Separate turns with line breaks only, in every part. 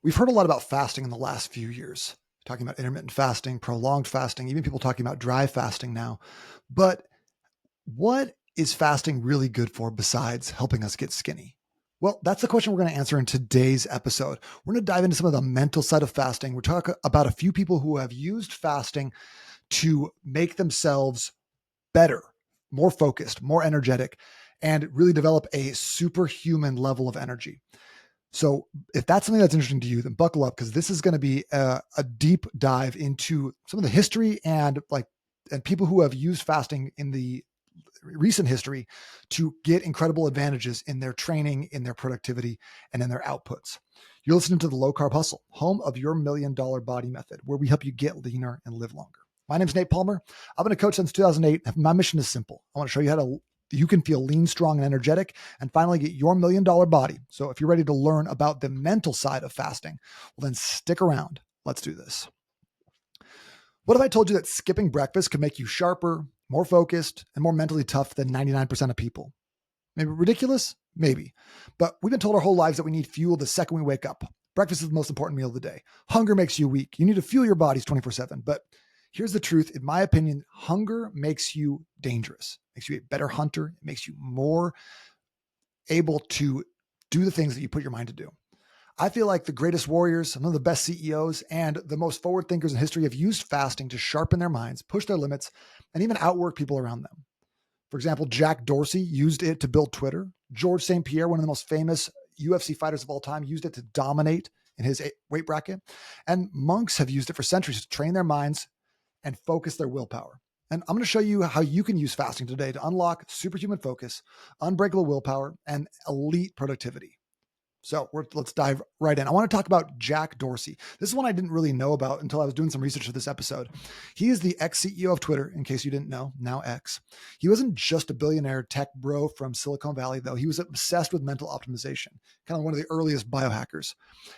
We've heard a lot about fasting in the last few years, talking about intermittent fasting, prolonged fasting, even people talking about dry fasting now. But what is fasting really good for besides helping us get skinny? Well, that's the question we're going to answer in today's episode. We're going to dive into some of the mental side of fasting. We're talking about a few people who have used fasting to make themselves better, more focused, more energetic, and really develop a superhuman level of energy. So if that's something that's interesting to you, then buckle up because this is going to be a deep dive into some of the history and people who have used fasting in the recent history to get incredible advantages in their training, in their productivity, and in their outputs. You're listening to the Low Carb Hustle, home of your $1 Million Body Method, where we help you get leaner and live longer. My name is Nate Palmer. I've been a coach since 2008. My mission is simple. I want to show you how you can feel lean, strong, and energetic, and finally get your $1 Million body. So if you're ready to learn about the mental side of fasting, well, then stick around. Let's do this. What if I told you that skipping breakfast could make you sharper, more focused, and more mentally tough than 99% of people? Maybe ridiculous? Maybe. But we've been told our whole lives that we need fuel the second we wake up. Breakfast is the most important meal of the day. Hunger makes you weak. You need to fuel your bodies 24/7. But here's the truth. In my opinion, hunger makes you dangerous. It makes you a better hunter. It makes you more able to do the things that you put your mind to do. I feel like the greatest warriors, some of the best CEOs, and the most forward thinkers in history have used fasting to sharpen their minds, push their limits, and even outwork people around them. For example, Jack Dorsey used it to build Twitter. George St-Pierre, one of the most famous UFC fighters of all time, used it to dominate in his weight bracket. And monks have used it for centuries to train their minds and focus their willpower. And I'm going to show you how you can use fasting today to unlock superhuman focus, unbreakable willpower, and elite productivity. So let's dive right in. I want to talk about Jack Dorsey. This is one I didn't really know about until I was doing some research for this episode. He is the ex-CEO of Twitter, in case you didn't know, now X. He wasn't just a billionaire tech bro from Silicon Valley, though. He was obsessed with mental optimization, kind of one of the earliest biohackers.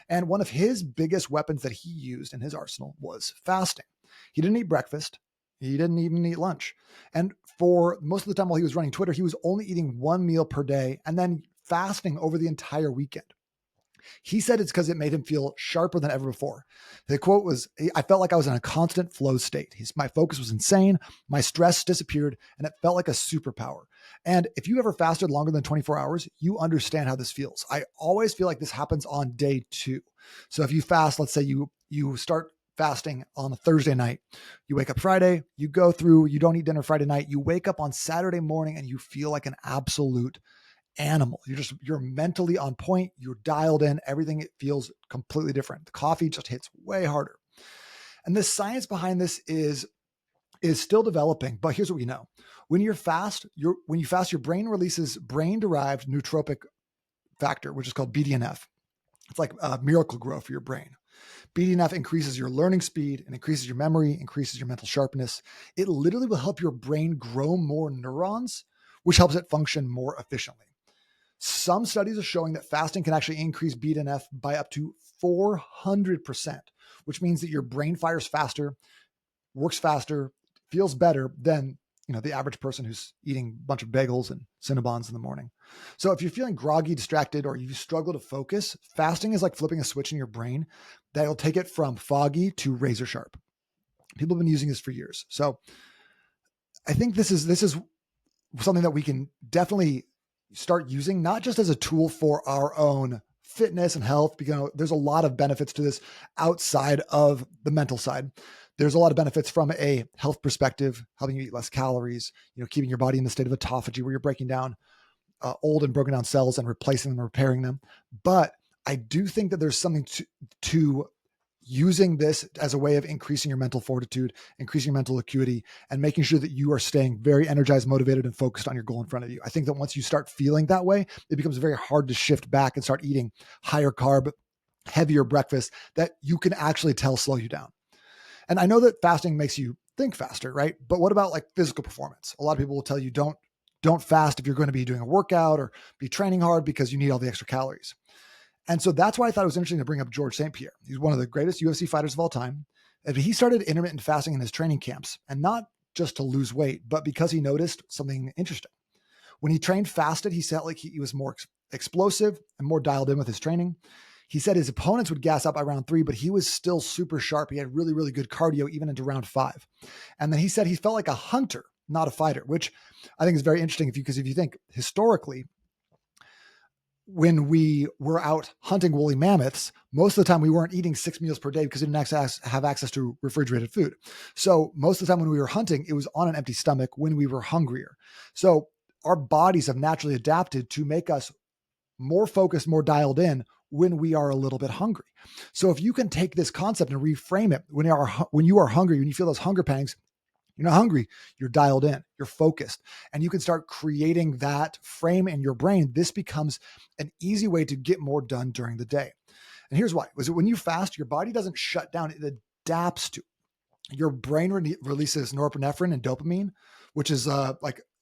And one of his biggest weapons that he used in his arsenal was fasting. He didn't eat breakfast. He didn't even eat lunch. And for most of the time while he was running Twitter, he was only eating one meal per day and then fasting over the entire weekend. He said it's because it made him feel sharper than ever before. The quote was, "I felt like I was in a constant flow state. My focus was insane. My stress disappeared and it felt like a superpower." And if you ever fasted longer than 24 hours, you understand how this feels. I always feel like this happens on day 2. So if you fast, let's say you start fasting on a Thursday night, you wake up Friday, you go through, you don't eat dinner Friday night, you wake up on Saturday morning and you feel like an absolute animal. You're mentally on point. You're dialed in. Everything, it feels completely different. The coffee just hits way harder. And the science behind this is still developing, but here's what we know. When you fast, your brain releases brain-derived nootropic factor, which is called BDNF. It's like a miracle grow for your brain. BDNF increases your learning speed and increases your memory, increases your mental sharpness. It literally will help your brain grow more neurons, which helps it function more efficiently. Some studies are showing that fasting can actually increase BDNF by up to 400%, which means that your brain fires faster, works faster, feels better than the average person who's eating a bunch of bagels and Cinnabons in the morning. So if you're feeling groggy, distracted, or you struggle to focus, fasting is like flipping a switch in your brain that'll take it from foggy to razor sharp. People have been using this for years. So I think this is something that we can definitely start using, not just as a tool for our own fitness and health, because there's a lot of benefits to this outside of the mental side. There's a lot of benefits from a health perspective, helping you eat less calories, keeping your body in the state of autophagy where you're breaking down old and broken down cells and replacing them and repairing them. But I do think that there's something to using this as a way of increasing your mental fortitude, increasing your mental acuity, and making sure that you are staying very energized, motivated, and focused on your goal in front of you. I think that once you start feeling that way, it becomes very hard to shift back and start eating higher carb, heavier breakfast that you can actually tell slow you down. And I know that fasting makes you think faster, right? But what about like physical performance? A lot of people will tell you don't fast if you're going to be doing a workout or be training hard because you need all the extra calories. And so that's why I thought it was interesting to bring up George St-Pierre. He's one of the greatest UFC fighters of all time. And he started intermittent fasting in his training camps, and not just to lose weight, but because he noticed something interesting. When he trained fasted, he felt like he was more explosive and more dialed in with his training. He said his opponents would gas out by round 3, but he was still super sharp. He had really, really good cardio even into round 5. And then he said he felt like a hunter, not a fighter, which I think is very interesting because if you think historically, when we were out hunting woolly mammoths, most of the time we weren't eating 6 meals per day because we didn't have access to refrigerated food. So most of the time when we were hunting, it was on an empty stomach when we were hungrier. So our bodies have naturally adapted to make us more focused, more dialed in when we are a little bit hungry. So if you can take this concept and reframe it, when you are hungry, when you feel those hunger pangs, you're not hungry, you're dialed in, you're focused, and you can start creating that frame in your brain. This becomes an easy way to get more done during the day. And here's why. Was it when you fast, your body doesn't shut down, it adapts to. Your brain releases norepinephrine and dopamine, which is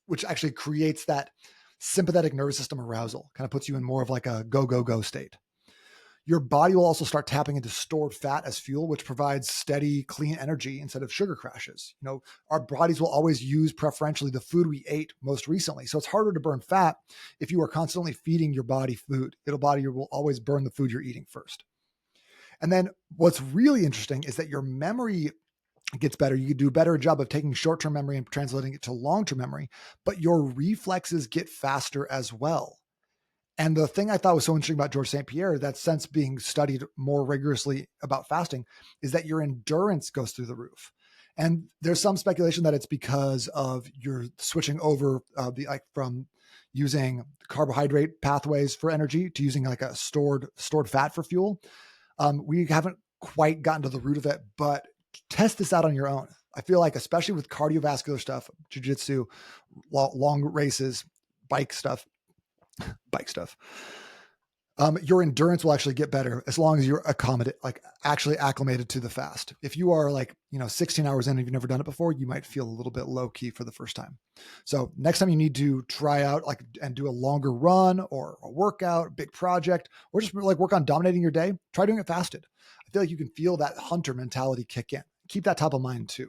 which actually creates that sympathetic nervous system arousal, kind of puts you in more of like a go, go, go state. Your body will also start tapping into stored fat as fuel, which provides steady, clean energy instead of sugar crashes. Our bodies will always use preferentially the food we ate most recently. So it's harder to burn fat if you are constantly feeding your body food. Your body will always burn the food you're eating first. And then what's really interesting is that your memory gets better. You can do a better job of taking short-term memory and translating it to long-term memory, but your reflexes get faster as well. And the thing I thought was so interesting about George St-Pierre, that's since being studied more rigorously about fasting, is that your endurance goes through the roof. And there's some speculation that it's because of your switching over from using carbohydrate pathways for energy to using like a stored fat for fuel. We haven't quite gotten to the root of it, but test this out on your own. I feel like, especially with cardiovascular stuff, jiu-jitsu, long races, bike stuff, your endurance will actually get better as long as you're actually acclimated to the fast. If you are 16 hours in and you've never done it before, you might feel a little bit low key for the first time. So next time you need to try out and do a longer run or a workout, big project, or just work on dominating your day, try doing it fasted. I feel like you can feel that hunter mentality kick in. Keep that top of mind too.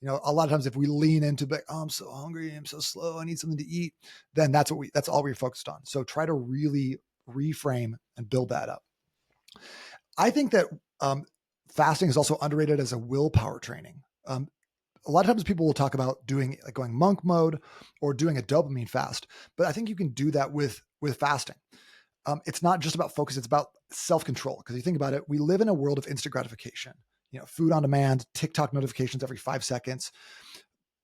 A lot of times if we lean into I'm so hungry, I'm so slow, I need something to eat, then that's all we're focused on. So try to really reframe and build that up. I think that fasting is also underrated as a willpower training. A lot of times people will talk about going monk mode or doing a dopamine fast, but I think you can do that with fasting. It's not just about focus, it's about self-control. Because you think about it, we live in a world of instant gratification. Food on demand, TikTok notifications every 5 seconds,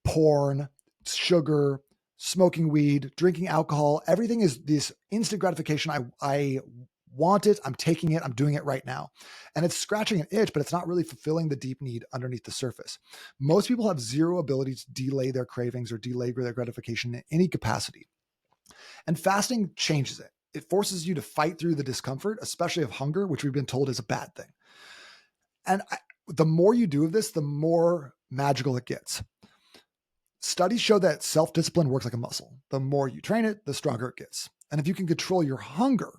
porn, sugar, smoking weed, drinking alcohol. Everything is this instant gratification. I want it. I'm taking it. I'm doing it right now. And it's scratching an itch, but it's not really fulfilling the deep need underneath the surface. Most people have zero ability to delay their cravings or delay their gratification in any capacity. And fasting changes it. It forces you to fight through the discomfort, especially of hunger, which we've been told is a bad thing. And the more you do of this, the more magical it gets. Studies show that self-discipline works like a muscle. The more you train it, the stronger it gets. And if you can control your hunger,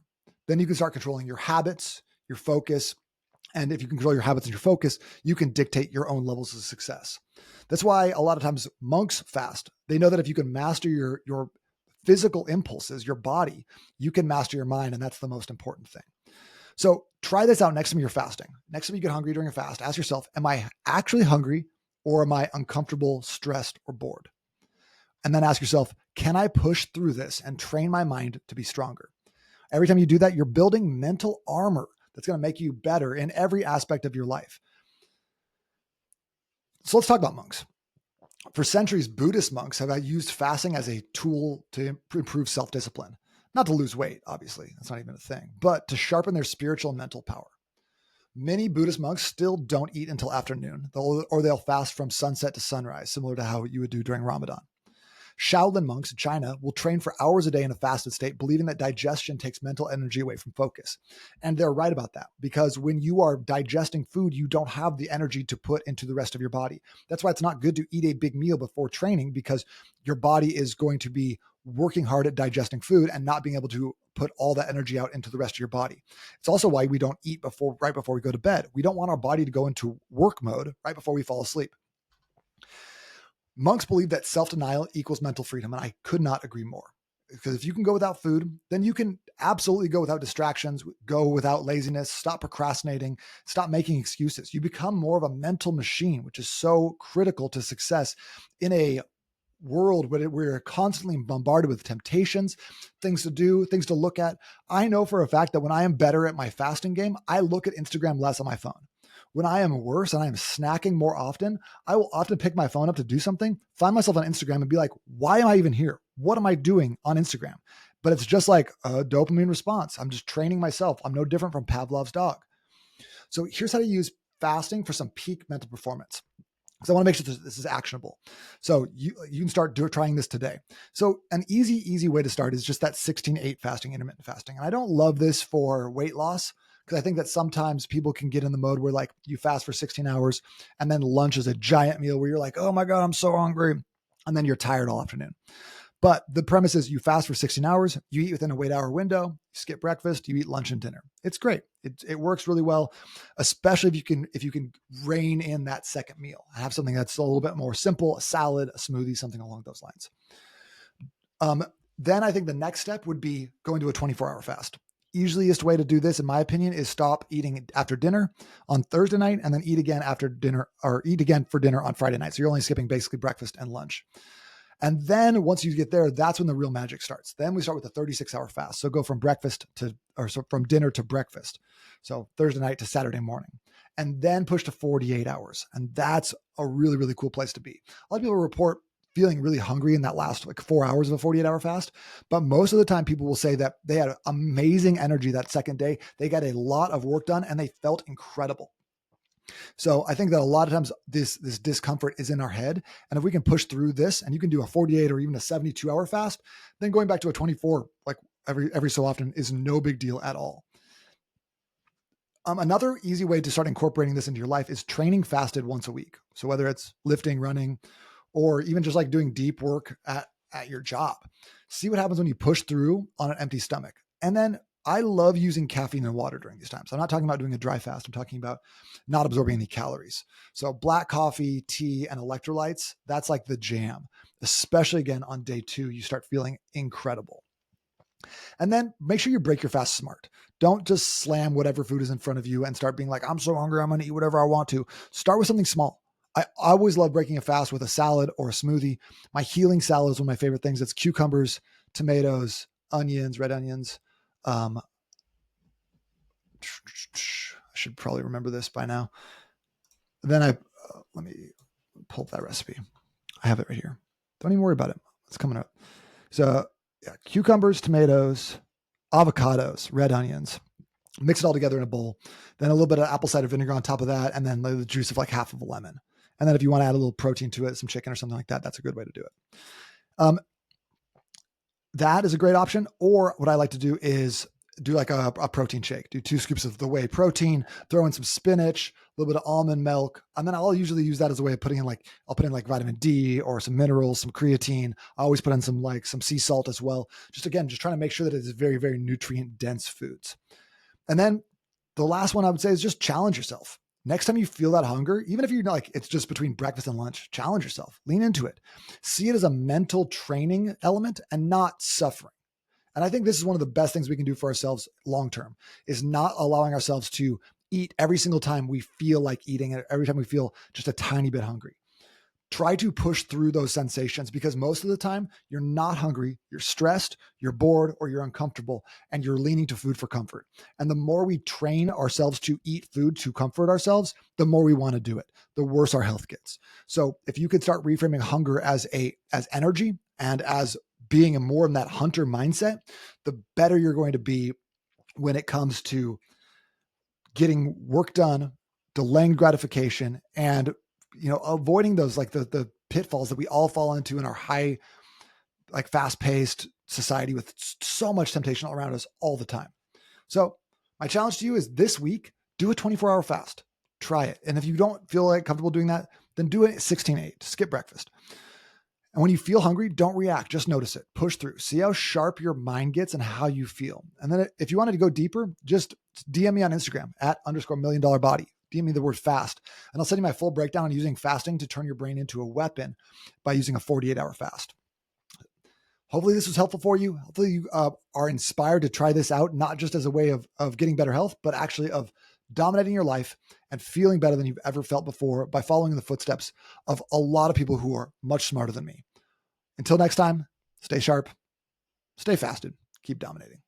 then you can start controlling your habits, your focus. And if you can control your habits and your focus, you can dictate your own levels of success. That's why a lot of times monks fast. They know that if you can master your physical impulses, your body, you can master your mind. And that's the most important thing. So try this out next time you're fasting. Next time you get hungry during a fast, ask yourself, am I actually hungry or am I uncomfortable, stressed, or bored? And then ask yourself, can I push through this and train my mind to be stronger? Every time you do that, you're building mental armor that's going to make you better in every aspect of your life. So let's talk about monks. For centuries, Buddhist monks have used fasting as a tool to improve self-discipline. Not to lose weight, obviously, that's not even a thing, but to sharpen their spiritual and mental power. Many Buddhist monks still don't eat until afternoon, or they'll fast from sunset to sunrise, similar to how you would do during Ramadan. Shaolin monks in China will train for hours a day in a fasted state, believing that digestion takes mental energy away from focus. And they're right about that, because when you are digesting food, you don't have the energy to put into the rest of your body. That's why it's not good to eat a big meal before training, because your body is going to be working hard at digesting food and not being able to put all that energy out into the rest of your body. It's also why we don't eat right before we go to bed. We don't want our body to go into work mode right before we fall asleep. Monks believe that self-denial equals mental freedom, and I could not agree more. because if you can go without food, then you can absolutely go without distractions, go without laziness, stop procrastinating, stop making excuses. You become more of a mental machine, which is so critical to success in a world where we're constantly bombarded with temptations, things to do, things to look at. I know for a fact that when I am better at my fasting game, I look at Instagram less on my phone. When I am worse and I am snacking more often, I will often pick my phone up to do something, find myself on Instagram and be like, why am I even here? What am I doing on Instagram? But it's just like a dopamine response. I'm just training myself. I'm no different from Pavlov's dog. So here's how to use fasting for some peak mental performance. So I want to make sure this is actionable. So you can start trying this today. So an easy way to start is just that 16-8 fasting, intermittent fasting. And I don't love this for weight loss, because I think that sometimes people can get in the mode where like you fast for 16 hours and then lunch is a giant meal where you're like, oh my God, I'm so hungry. And then you're tired all afternoon. But the premise is you fast for 16 hours, you eat within a 8-hour window, you skip breakfast, you eat lunch and dinner. It's great. It works really well, especially if you can rein in that second meal. Have something that's a little bit more simple, a salad, a smoothie, something along those lines. Then I think the next step would be going to a 24-hour fast. Easiest way to do this, in my opinion, is stop eating after dinner on Thursday night and then eat again after dinner, or eat again for dinner on Friday night. So you're only skipping basically breakfast and lunch. And then once you get there, that's when the real magic starts. Then we start with a 36-hour fast. So go from from dinner to breakfast. So Thursday night to Saturday morning, and then push to 48 hours. And that's a really, really cool place to be. A lot of people report feeling really hungry in that last like 4 hours of a 48-hour fast. But most of the time people will say that they had amazing energy that second day. They got a lot of work done and they felt incredible. So I think that a lot of times this discomfort is in our head. And if we can push through this, and you can do a 48 or even a 72-hour fast, then going back to a 24, like every so often, is no big deal at all. Another easy way to start incorporating this into your life is training fasted once a week. So whether it's lifting, running, or even just like doing deep work at your job, see what happens when you push through on an empty stomach. And then I love using caffeine and water during these times. I'm not talking about doing a dry fast. I'm talking about not absorbing any calories. So black coffee, tea, and electrolytes, that's like the jam, especially again on day 2, you start feeling incredible. And then make sure you break your fast smart. Don't just slam whatever food is in front of you and start being like, I'm so hungry, I'm going to eat whatever I want to. Start with something small. I always love breaking a fast with a salad or a smoothie. My healing salad is one of my favorite things. It's cucumbers, tomatoes, onions, red onions. I should probably remember this by now. Then let me pull up that recipe. I have it right here. Don't even worry about it. It's coming up. So yeah, cucumbers, tomatoes, avocados, red onions. Mix it all together in a bowl. Then a little bit of apple cider vinegar on top of that, and then the juice of like half of a lemon. And then if you want to add a little protein to it, some chicken or something like that, that's a good way to do it. That is a great option. Or what I like to do is do like a protein shake. Do 2 scoops of the whey protein, throw in some spinach, a little bit of almond milk. And then I'll usually use that as a way of putting in I'll put in like vitamin D or some minerals, some creatine. I always put in some sea salt as well. Just trying to make sure that it is very, very nutrient dense foods. And then the last one I would say is just challenge yourself. Next time you feel that hunger, even if you're like, it's just between breakfast and lunch, challenge yourself, lean into it, see it as a mental training element and not suffering. And I think this is one of the best things we can do for ourselves long-term, is not allowing ourselves to eat every single time we feel like eating it, every time we feel just a tiny bit hungry. Try to push through those sensations, because most of the time you're not hungry, you're stressed, you're bored, or you're uncomfortable, and you're leaning to food for comfort. And the more we train ourselves to eat food to comfort ourselves, the more we want to do it, the worse our health gets. So if you could start reframing hunger as energy and as being more in that hunter mindset, the better you're going to be when it comes to getting work done, delaying gratification, and avoiding those like the pitfalls that we all fall into in our high, like fast-paced society with so much temptation all around us all the time. So my challenge to you is this week, do a 24-hour fast. Try it. And if you don't feel like comfortable doing that, then do it 16-8, skip breakfast. And when you feel hungry, don't react, just notice it, push through, see how sharp your mind gets and how you feel. And then if you wanted to go deeper, just DM me on Instagram @_million-body. DM me the word fast, and I'll send you my full breakdown on using fasting to turn your brain into a weapon by using a 48-hour fast. Hopefully this was helpful for you. Hopefully you are inspired to try this out, not just as a way of getting better health, but actually of dominating your life and feeling better than you've ever felt before by following in the footsteps of a lot of people who are much smarter than me. Until next time, stay sharp, stay fasted, keep dominating.